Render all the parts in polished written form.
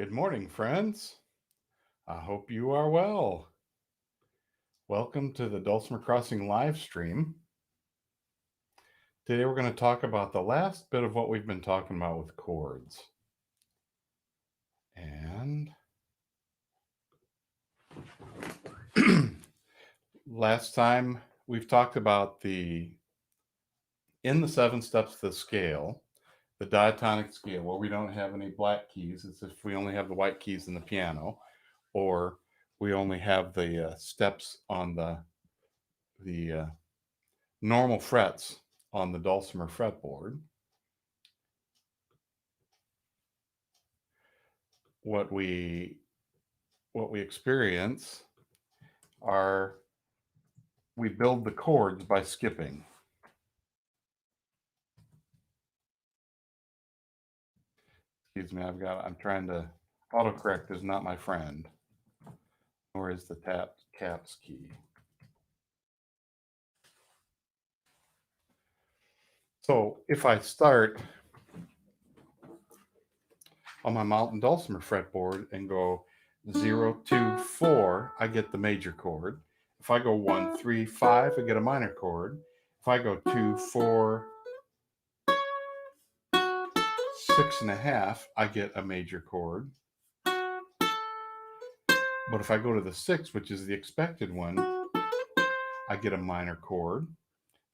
Good morning, friends. I hope you are well. Welcome to the Dulcimer Crossing live stream. Today we're going to talk about the last bit of what we've been talking about with chords. And last time we've talked about in the 7 steps of the scale, the diatonic scale, where we don't have any black keys. It's if we only have the white keys in the piano, or we only have the steps on the normal frets on the dulcimer fretboard. What we experience are we build the chords by skipping. Excuse me, I'm trying to, autocorrect is not my friend, nor is the caps key. So if I start on my mountain dulcimer fretboard and go 0, 2, 4, I get the major chord. If I go 1, 3, 5, I get a minor chord. If I go 2, 4, 6.5, I get a major chord. But if I go to the 6, which is the expected one, I get a minor chord.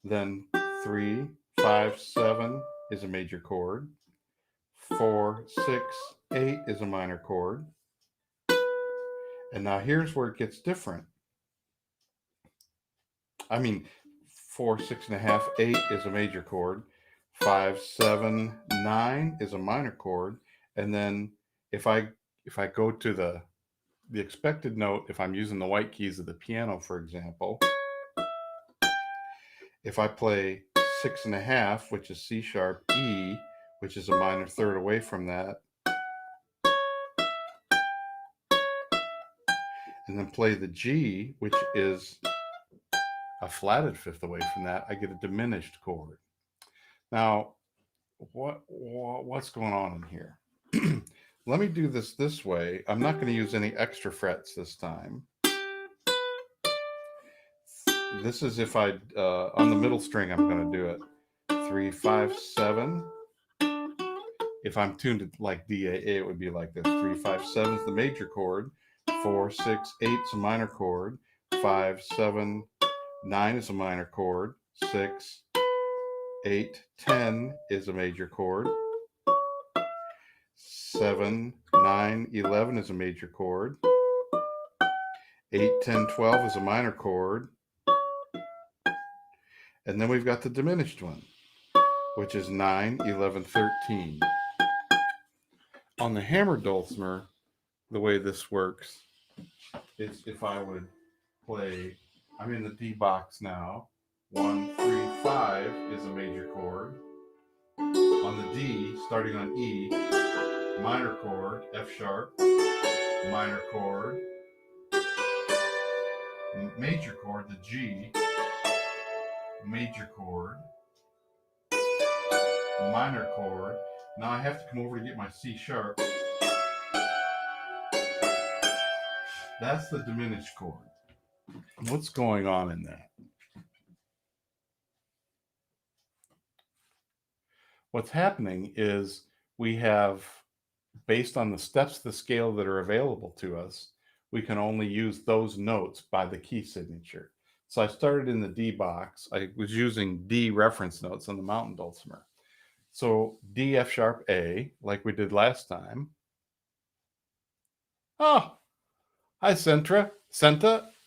Then 3, 5, 7 is a major chord. 4, 6, 8 is a minor chord. And now here's where it gets different. 4, 6.5, 8 is a major chord. 5, 7, 9 is a minor chord. And then if I go to the expected note, if I'm using the white keys of the piano, for example, if I play 6.5, which is C sharp, E, which is a minor third away from that, and then play the G, which is a flatted fifth away from that, I get a diminished chord. Now, what's going on in here? Let me do this way. I'm not going to use any extra frets this time. This is if I, on the middle string, I'm going to do it. 3, 5, 7. If I'm tuned to like DAA, it would be like this. 3, 5, 7 is the major chord. 4, 6, 8 is a minor chord. 5, 7, 9 is a minor chord. 6, 8, 10 is a major chord. 7, 9, 11 is a major chord. 8, 10, 12 is a minor chord. And then we've got the diminished one, which is 9, 11, 13. On the hammered dulcimer, the way this works is if I would play, I'm in the D box now. 1, 3, 5 is a major chord. On the D, starting on E, minor chord, F sharp, minor chord, major chord, the G, major chord, minor chord. Now I have to come over to get my C sharp. That's the diminished chord. What's going on in that? What's happening is we have, based on the steps of the scale that are available to us, we can only use those notes by the key signature. So I started in the D box. I was using D reference notes on the mountain dulcimer. So D, F sharp, A, like we did last time. Oh, hi, Senta,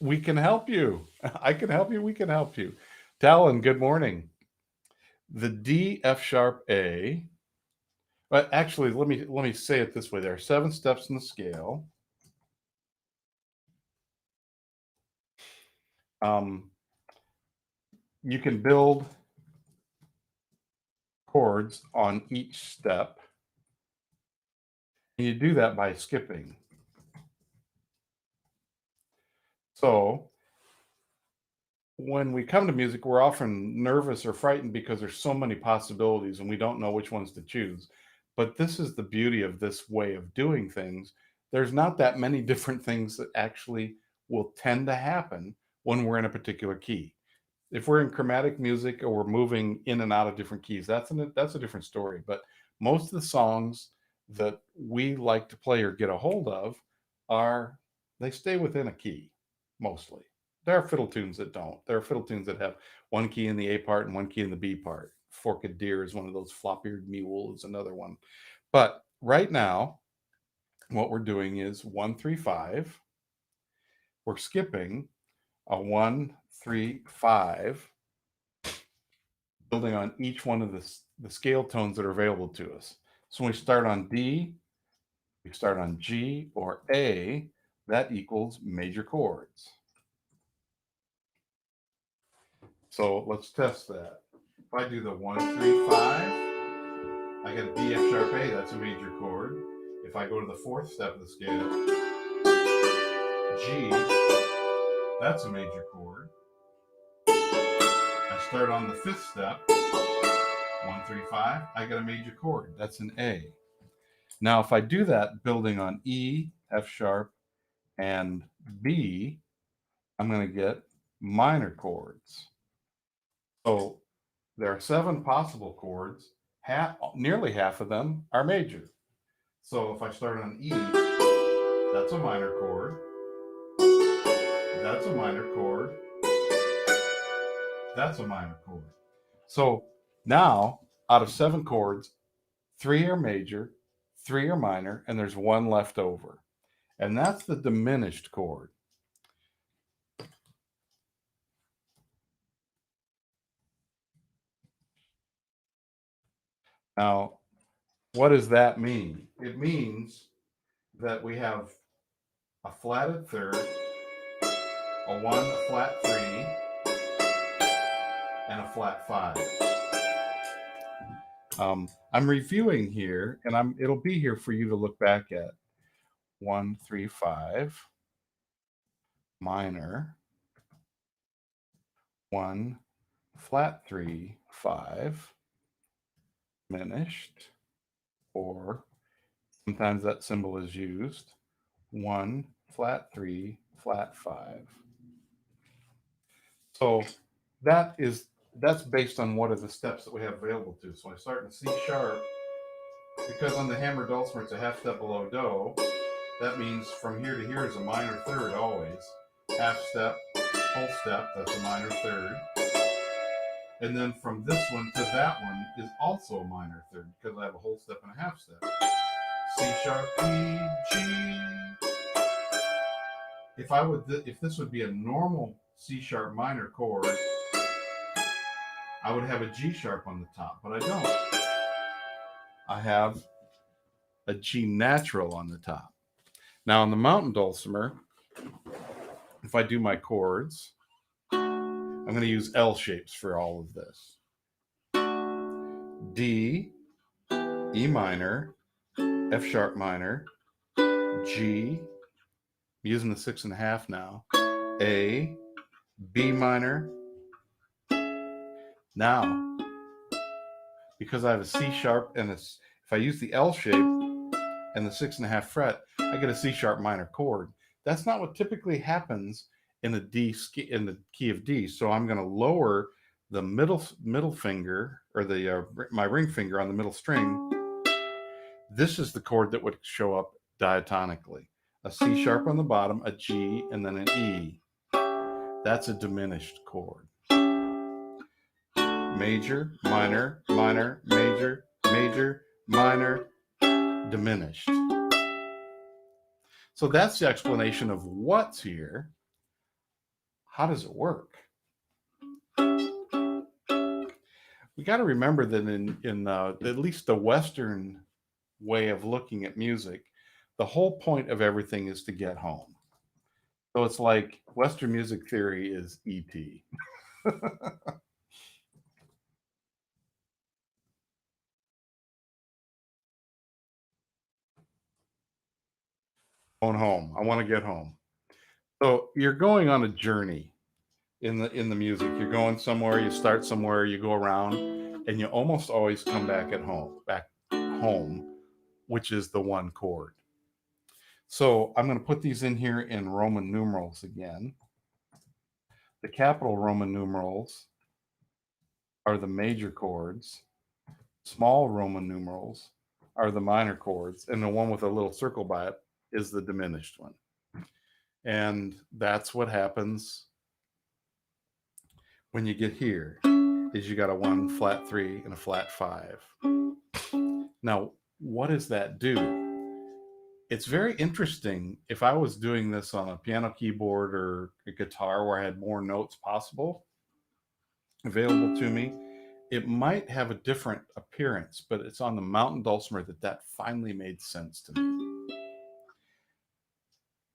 we can help you. I can help you. We can help you. Talon, good morning. The D, F sharp, A. But actually, let me say it this way. There are 7 steps in the scale. You can build chords on each step. And you do that by skipping. So when we come to music, we're often nervous or frightened because there's so many possibilities and we don't know which ones to choose. But this is the beauty of this way of doing things. There's not that many different things that actually will tend to happen when we're in a particular key. If we're in chromatic music or we're moving in and out of different keys, that's a different story. But most of the songs that we like to play or get a hold of are they stay within a key mostly. There are fiddle tunes that don't. There are fiddle tunes that have one key in the A part and one key in the B part. Forked Deer is one of those. Flop-eared Mule is another one. But right now, what we're doing is 1-3-5. We're skipping a 1-3-5, building on each one of the scale tones that are available to us. So when we start on D, we start on G or A, that equals major chords. So let's test that. If I do the 1-3-5, I get a D, F sharp, A, that's a major chord. If I go to the fourth step of the scale, G, that's a major chord. I start on the fifth step, 1-3-5, I get a major chord, that's an A. Now, if I do that building on E, F sharp, and B, I'm going to get minor chords. So there are 7 possible chords. Nearly half of them are major. So if I start on E, that's a minor chord. That's a minor chord. That's a minor chord. So now, out of 7 chords, 3 are major, 3 are minor, and there's 1 left over. And that's the diminished chord. Now, what does that mean? It means that we have a flatted third, a 1, a flat 3, and a flat 5. I'm reviewing here, and it'll be here for you to look back at. 1-3-5, minor, 1, flat 3-5, diminished, or sometimes that symbol is used, 1, flat 3, flat 5. So that's based on what are the steps that we have available to. So I start in C sharp, because on the hammer dulcimer it's a half step below Do. That means from here to here is a minor third always. Half step, whole step, that's a minor third. And then from this one to that one is also a minor third because I have a whole step and a half step. C sharp, E, G. If this would be a normal C sharp minor chord, I would have a G sharp on the top, but I don't. I have a G natural on the top. Now on the mountain dulcimer, if I do my chords, I'm going to use L shapes for all of this. D, E minor, F sharp minor, G, I'm using the 6.5 now, A, B minor. Now, because I have a C sharp and if I use the L shape and the 6.5 fret, I get a C sharp minor chord. That's not what typically happens in the key of D. So I'm going to lower the middle finger, or my ring finger on the middle string. This is the chord that would show up diatonically. A C sharp on the bottom, a G, and then an E. That's a diminished chord. Major, minor, minor, major, major, minor, diminished. So that's the explanation of what's here. How does it work? We got to remember that in at least the Western way of looking at music, the whole point of everything is to get home. So it's like Western music theory is E.T. Going home. I want to get home. So you're going on a journey in the music. You're going somewhere, you start somewhere, you go around, and you almost always come back home. home, which is the one chord. So I'm going to put these in here in Roman numerals again. The capital Roman numerals are the major chords. Small Roman numerals are the minor chords, and the one with a little circle by it is the diminished one. And that's what happens when you get here, is you got a 1 flat 3 and a flat 5. Now, what does that do? It's very interesting. If I was doing this on a piano keyboard or a guitar where I had more notes possible available to me, it might have a different appearance, but it's on the mountain dulcimer that finally made sense to me.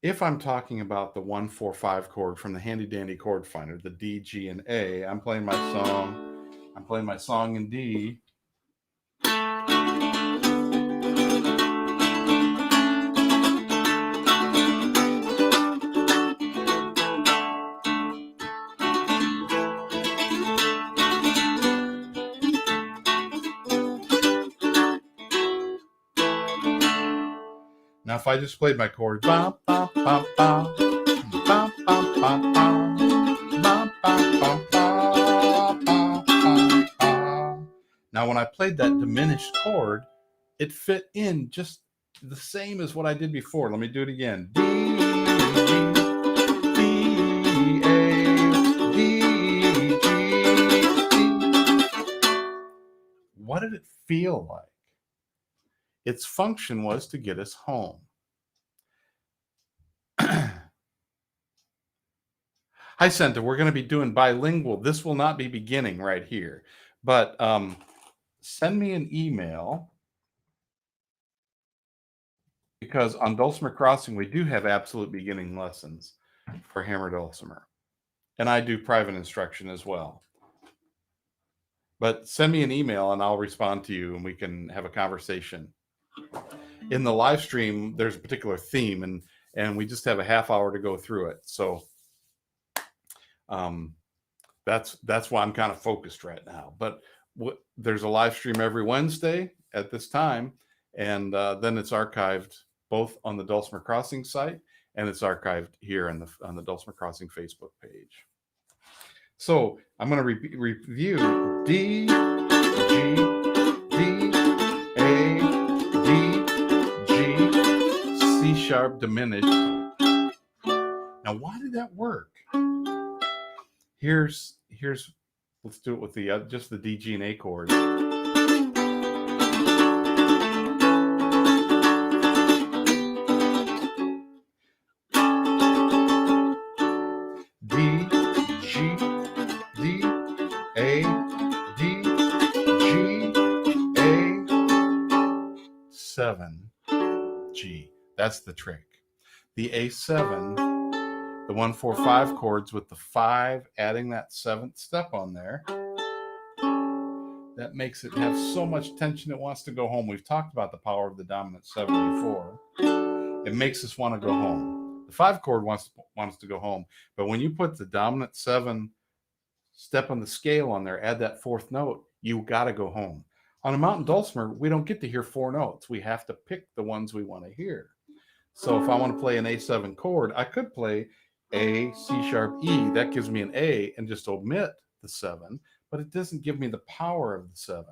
If I'm talking about the 1, 4, 5 chord from the handy dandy chord finder, the D, G, and A, I'm playing my song in D. Now, if I just played my chord, now when I played that diminished chord, it fit in just the same as what I did before. Let me do it again. D, D, A, D, G, D. What did it feel like? Its function was to get us home. Hi, Senta. We're going to be doing bilingual. This will not be beginning right here, but send me an email, because on Dulcimer Crossing, we do have absolute beginning lessons for hammer dulcimer, and I do private instruction as well. But send me an email and I'll respond to you and we can have a conversation. In the live stream, there's a particular theme, and we just have a half hour to go through it. So that's why I'm kind of focused right now. But there's a live stream every Wednesday at this time, and then it's archived both on the Dulcimer Crossing site, and it's archived here on the Dulcimer Crossing Facebook page. So I'm going to review D, G, D, A, D, G, C sharp diminished. Now, why did that work? Here's let's do it with the just the D, G, and A chords. D, G, D, A, D, G, A, 7, G. That's the trick. The A7, the 1, 4, 5 chords with the 5, adding that 7th step on there, that makes it have so much tension it wants to go home. We've talked about the power of the dominant 7 before. It makes us want to go home. The 5 chord wants to go home, but when you put the dominant 7 step on the scale on there, add that 4th note, you got to go home. On a mountain dulcimer, we don't get to hear 4 notes. We have to pick the ones we want to hear. So if I want to play an A7 chord, I could play A, C sharp, E. That gives me an A and just omit the 7, but it doesn't give me the power of the 7.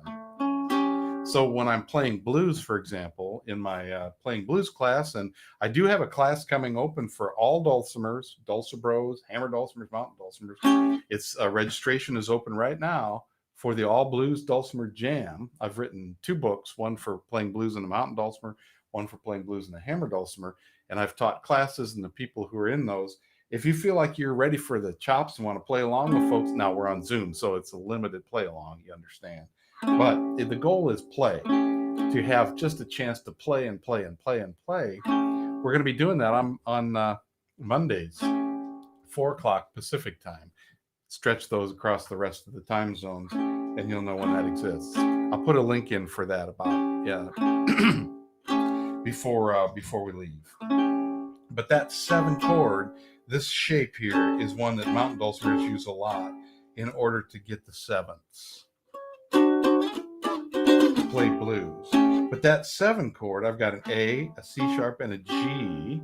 So when I'm playing blues, for example, in my playing blues class, and I do have a class coming open for all dulcimers, dulcibros, hammer dulcimers, mountain dulcimers. Its registration is open right now for the All Blues Dulcimer Jam. I've written 2 books, one for playing blues in a mountain dulcimer, one for playing blues in a hammer dulcimer, and I've taught classes, and the people who are in those, if you feel like you're ready for the chops and want to play along with folks, now we're on Zoom, so it's a limited play along, you understand. But the goal is play, to have just a chance to play and play and play and play. We're going to be doing that on Mondays, 4 o'clock Pacific time. Stretch those across the rest of the time zones, and you'll know when that exists. I'll put a link in for that before we leave. But that 7 chord, this shape here, is one that mountain dulcimers use a lot in order to get the 7ths. Play blues. But that 7 chord, I've got an A, a C sharp, and a G.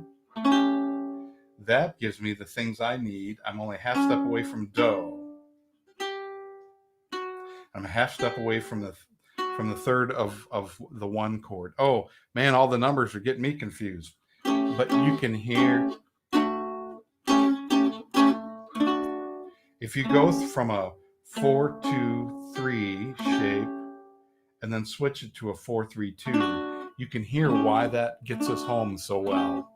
That gives me the things I need. I'm only half step away from Do. I'm a half step away from the third of the 1 chord. Oh man, all the numbers are getting me confused. But you can hear, if you go from a 4-2-3 shape and then switch it to a 4-3-2, you can hear why that gets us home so well.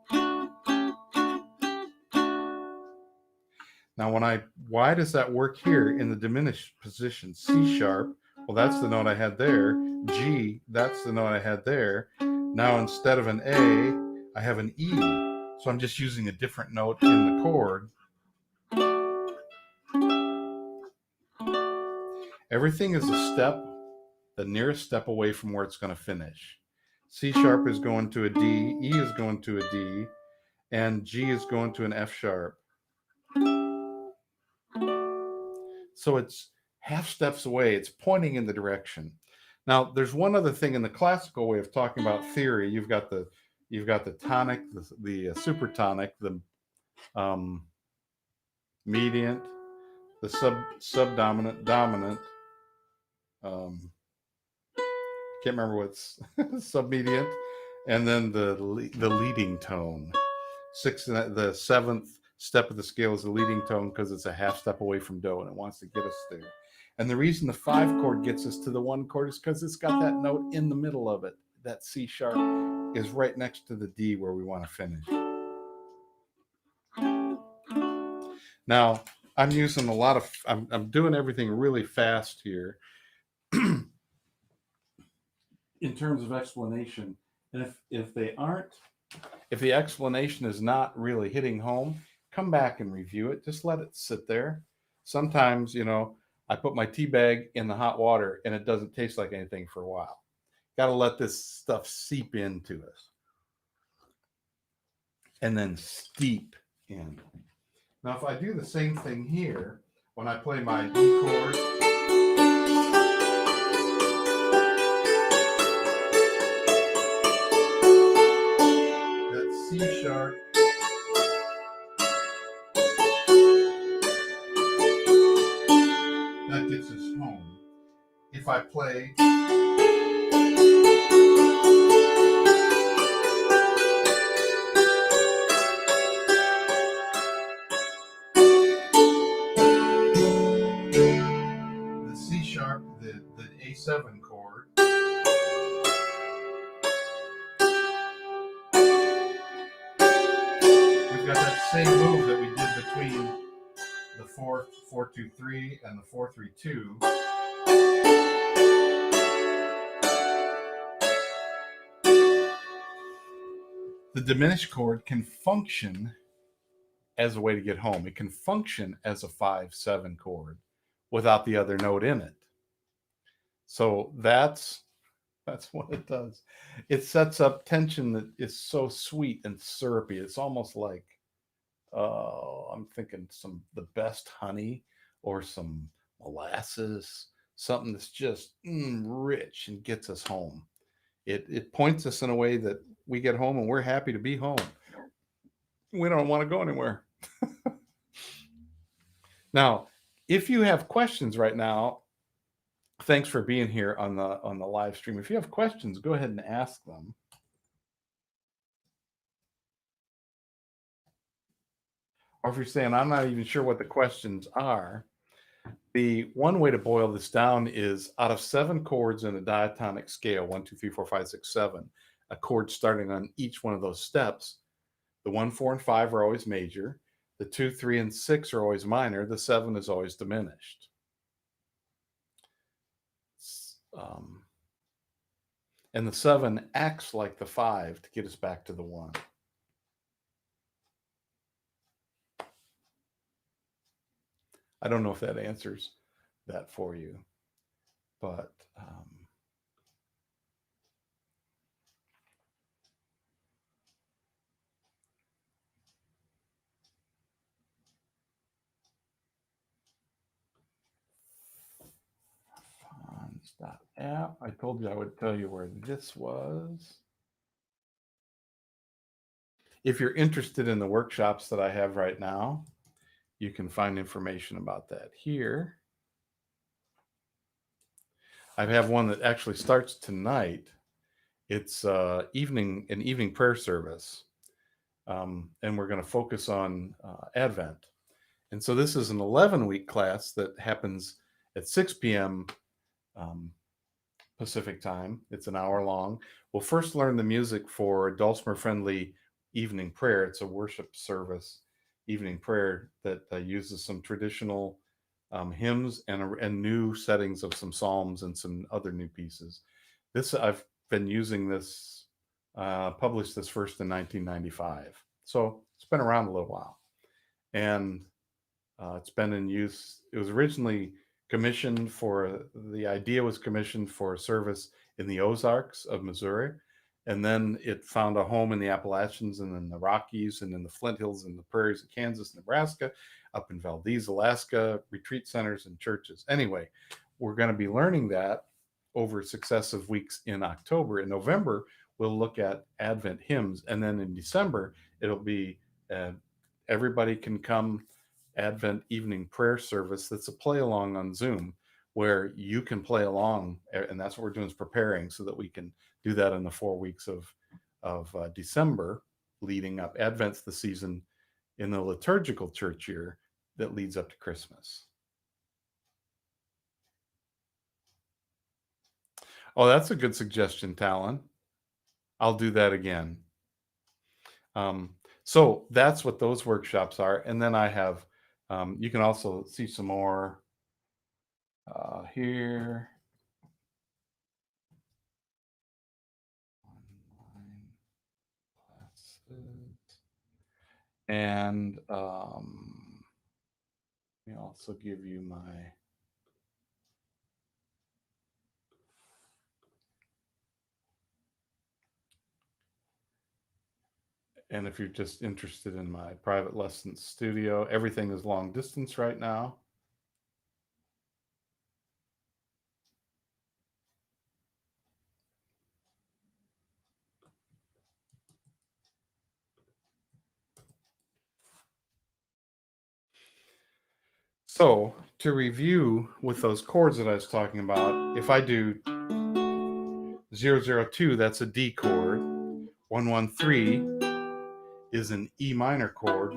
Now, why does that work here in the diminished position? C sharp, well, that's the note I had there. G, that's the note I had there. Now, instead of an A, I have an E. So I'm just using a different note in the chord. Everything is a step, the nearest step away from where it's going to finish. C sharp is going to a D, E is going to a D, and G is going to an F sharp. So it's half steps away. It's pointing in the direction. Now, there's one other thing in the classical way of talking about theory. You've got the tonic, the supertonic, the mediant, the subdominant, dominant. Can't remember what's submediant, and then the leading tone. The 7th step of the scale is the leading tone because it's a half step away from Do and it wants to get us there. And the reason the 5 chord gets us to the 1 chord is because it's got that note in the middle of it. That C sharp is right next to the D where we want to finish. Now, I'm using I'm doing everything really fast here in terms of explanation. And if the explanation is not really hitting home, come back and review it. Just let it sit there. Sometimes, I put my tea bag in the hot water and it doesn't taste like anything for a while. Got to let this stuff seep into us and then steep in. Now, if I do the same thing here, when I play my D chord, that C sharp, that gets us home. If I play the C sharp, the A7 chord, we've got that same move that we did between the 4-2-3 and the 4-3-2. The diminished chord can function as a way to get home. It can function as a 5-7 chord without the other note in it. So that's what it does. It sets up tension that is so sweet and syrupy. It's almost like I'm thinking the best honey or some molasses, something that's just rich and gets us home. It points us in a way that we get home and we're happy to be home. We don't want to go anywhere. Now, if you have questions right now, thanks for being here on the live stream. If you have questions, go ahead and ask them. Or if you're saying, I'm not even sure what the questions are, the one way to boil this down is out of 7 chords in a diatonic scale, 1, 2, 3, 4, 5, 6, 7, a chord starting on each one of those steps, the 1, 4, and 5 are always major. The 2, 3, and 6 are always minor. The 7 is always diminished. And the 7 acts like the 5 to get us back to the 1. I don't know if that answers that for you, but App. I told you I would tell you where this was. If you're interested in the workshops that I have right now, you can find information about that here. I have one that actually starts tonight. It's an evening prayer service, and we're going to focus on Advent. And so this is an 11-week class that happens at 6 p.m. Pacific time. It's an hour long. We'll first learn the music for Dulcimer-friendly evening prayer. It's a worship service evening prayer that uses some traditional hymns and new settings of some psalms and some other new pieces. I've been using this, published this first in 1995. So it's been around a little while. And it's been in use. It was originally the idea was commissioned for a service in the Ozarks of Missouri. And then it found a home in the Appalachians and in the Rockies and in the Flint Hills and the prairies of Kansas, Nebraska, up in Valdez, Alaska, retreat centers and churches. Anyway, we're going to be learning that over successive weeks in October. In November, we'll look at Advent hymns. And then in December, it'll be everybody can come Advent evening prayer service that's a play along on Zoom where you can play along, and that's what we're doing is preparing so that we can do that in the 4 weeks of December leading up. Advent's the season in the liturgical church year that leads up to Christmas. Oh, that's a good suggestion, Talon. I'll do that again. So that's what those workshops are. And then I have, you can also see some more here. Online classes. And let me also give you my and if you're just interested in my private lessons studio, everything is long distance right now. So to review with those chords that I was talking about, if I do 002, that's a D chord. 113 is an E minor chord.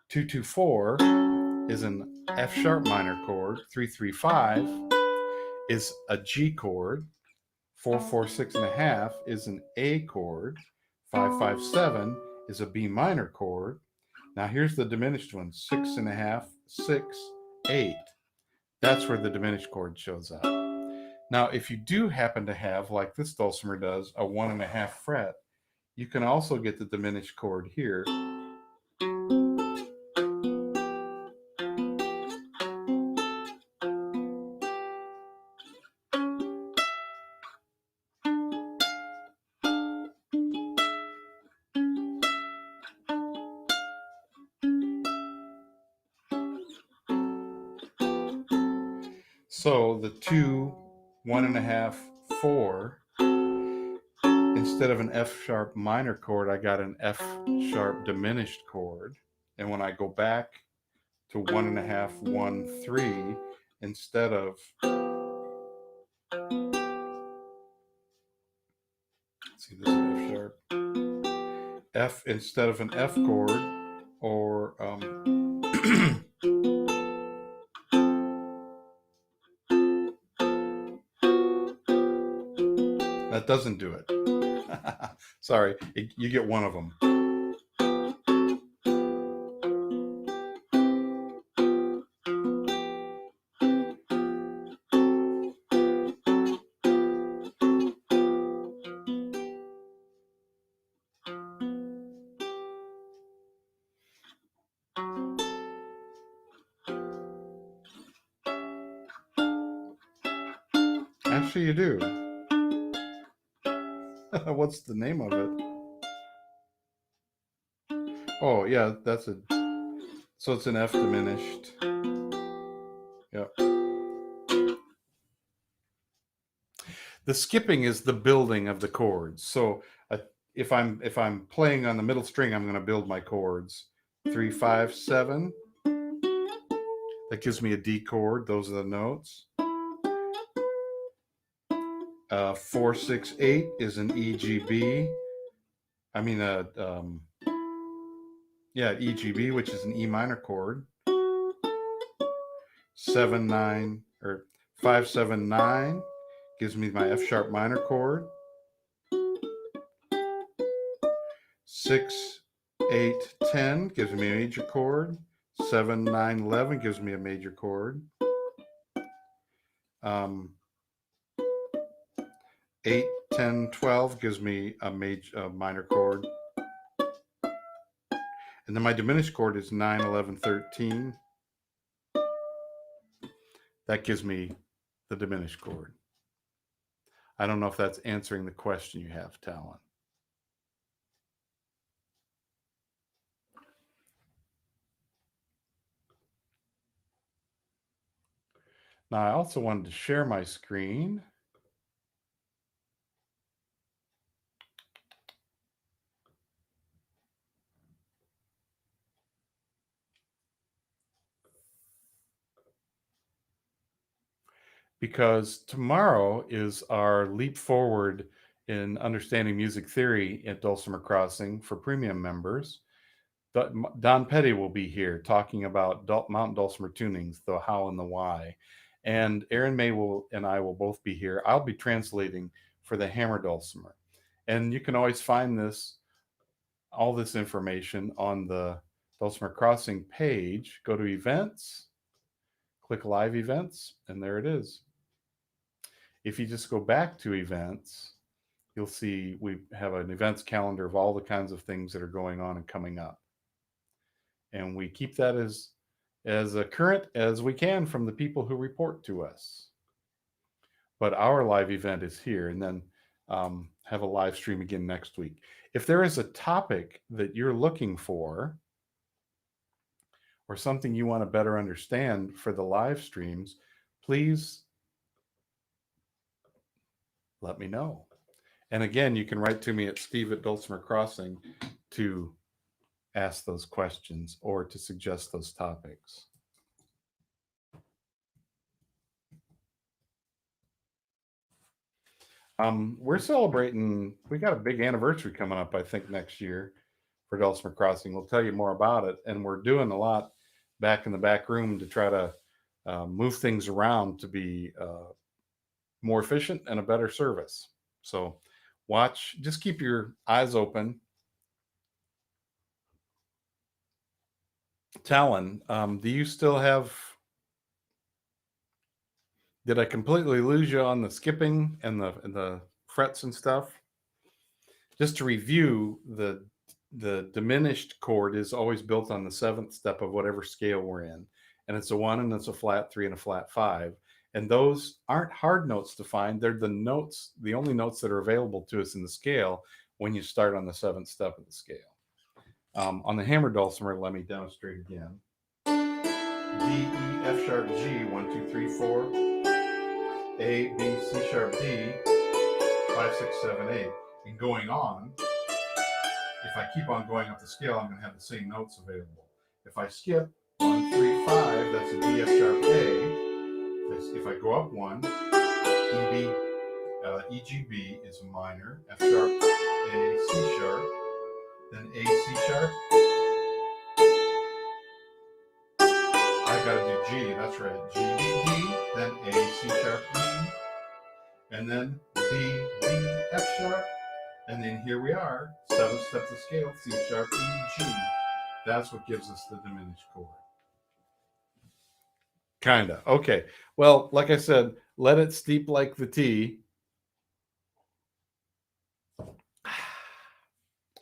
224 is an F sharp minor chord. 335 is a G chord. 446.5 is an A chord. 557 is a B minor chord. Now here's the diminished one: 6.5, 6, 8. That's where the diminished chord shows up. Now, if you do happen to have, like this dulcimer does, a 1.5 fret, you can also get the diminished chord here. So the 2, 1.5, 4, instead of an F sharp minor chord, I got an F sharp diminished chord. And when I go back to 1.5, 1, 3, instead of see, this is F sharp. F instead of an F chord, or that doesn't do it. Sorry, you get one of them. Actually, you do. What's the name of it? Oh, yeah, that's a. So it's an F diminished. Yep. The skipping is the building of the chords. So if I'm playing on the middle string, I'm going to build my chords 3, 5, 7. That gives me a D chord. Those are the notes. 4, 6, 8 is an E, G, B. I mean E, G, B, which is an E minor chord. 7, 9 or 5, 7, 9 gives me my F sharp minor chord. 6, 8, 10 gives me a major chord. 7, 9, 11 gives me a major chord. 8, 10, 12 gives me a minor chord. And then my diminished chord is 9, 11, 13. That gives me the diminished chord. I don't know if that's answering the question you have, Talon. Now, I also wanted to share my screen. Because tomorrow is our leap forward in understanding music theory at Dulcimer Crossing for premium members. Don Petty will be here talking about Mountain Dulcimer tunings, the how and the why. And Aaron May and I will both be here. I'll be translating for the hammer dulcimer. And you can always find all this information on the Dulcimer Crossing page. Go to events, click live events, and there it is. If you just go back to events, you'll see we have an events calendar of all the kinds of things that are going on and coming up. And we keep that as current as we can from the people who report to us. But our live event is here, and then have a live stream again next week. If there is a topic that you're looking for or something you want to better understand for the live streams, please let me know. And again, you can write to me at steve@Dulcimer Crossing to ask those questions or to suggest those topics. We're celebrating, we got a big anniversary coming up, I think, next year for Dulcimer Crossing. We'll tell you more about it. And we're doing a lot back in the back room to try to move things around to be more efficient and a better service. So just keep your eyes open. Talon, do you still have, did I completely lose you on the skipping and the frets and stuff? Just to review, the diminished chord is always built on the 7th step of whatever scale we're in. And it's a 1 and it's a flat 3 and a flat 5. And those aren't hard notes to find. They're the only notes that are available to us in the scale when you start on the 7th step of the scale. On the hammer dulcimer, let me demonstrate again. D, E, F sharp, G, 1, 2, 3, 4. A, B, C sharp, D, 5, 6, 7, 8. And going on, if I keep on going up the scale, I'm going to have the same notes available. If I skip 1, 3, 5, that's a D, F sharp, A. If I go up 1, E, G, B is a minor, F sharp, A, C sharp, then A, C sharp. I got to do G, that's right. G, D, then A, C sharp, E, and then B, D, F sharp. And then here we are, 7 steps of scale, C sharp, E, G. That's what gives us the diminished chord. Kinda. Okay. Well, like I said, let it steep like the tea.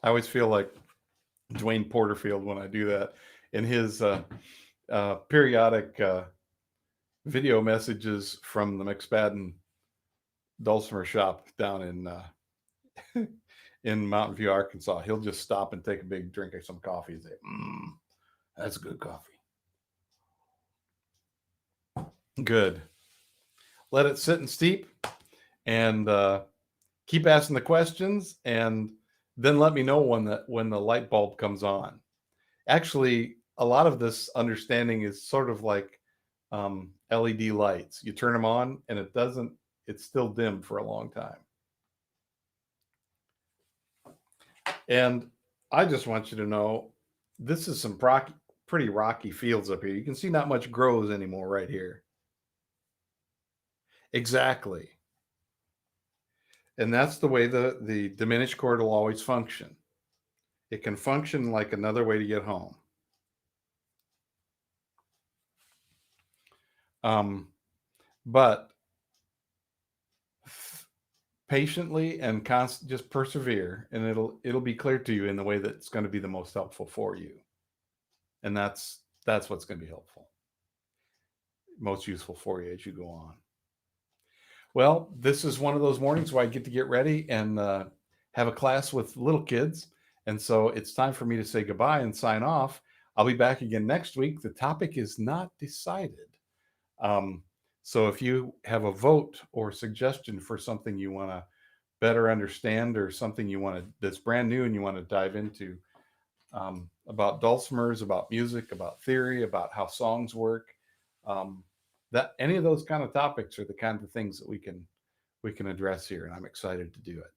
I always feel like Dwayne Porterfield when I do that in his periodic video messages from the McSpadden Dulcimer shop down in Mountain View, Arkansas. He'll just stop and take a big drink of some coffee and say, that's good coffee. Good. Let it sit and steep. and keep asking the questions, and then let me know when the light bulb comes on. Actually, a lot of this understanding is sort of like LED lights. You turn them on, and it's still dim for a long time. And I just want you to know, this is some pretty rocky fields up here. You can see not much grows anymore right here. Exactly. And that's the way the diminished chord will always function. It can function like another way to get home. But patiently and just persevere, and it'll be clear to you in the way that's going to be the most helpful for you. And that's what's going to be helpful, most useful for you as you go on. Well, this is one of those mornings where I get to get ready and have a class with little kids. And so it's time for me to say goodbye and sign off. I'll be back again next week. The topic is not decided. So if you have a vote or suggestion for something you want to better understand, or something you want to that's brand new and you want to dive into, about dulcimers, about music, about theory, about how songs work, that any of those kind of topics are the kind of things that we can address here, and I'm excited to do it.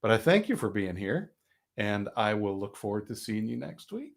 But I thank you for being here, and I will look forward to seeing you next week.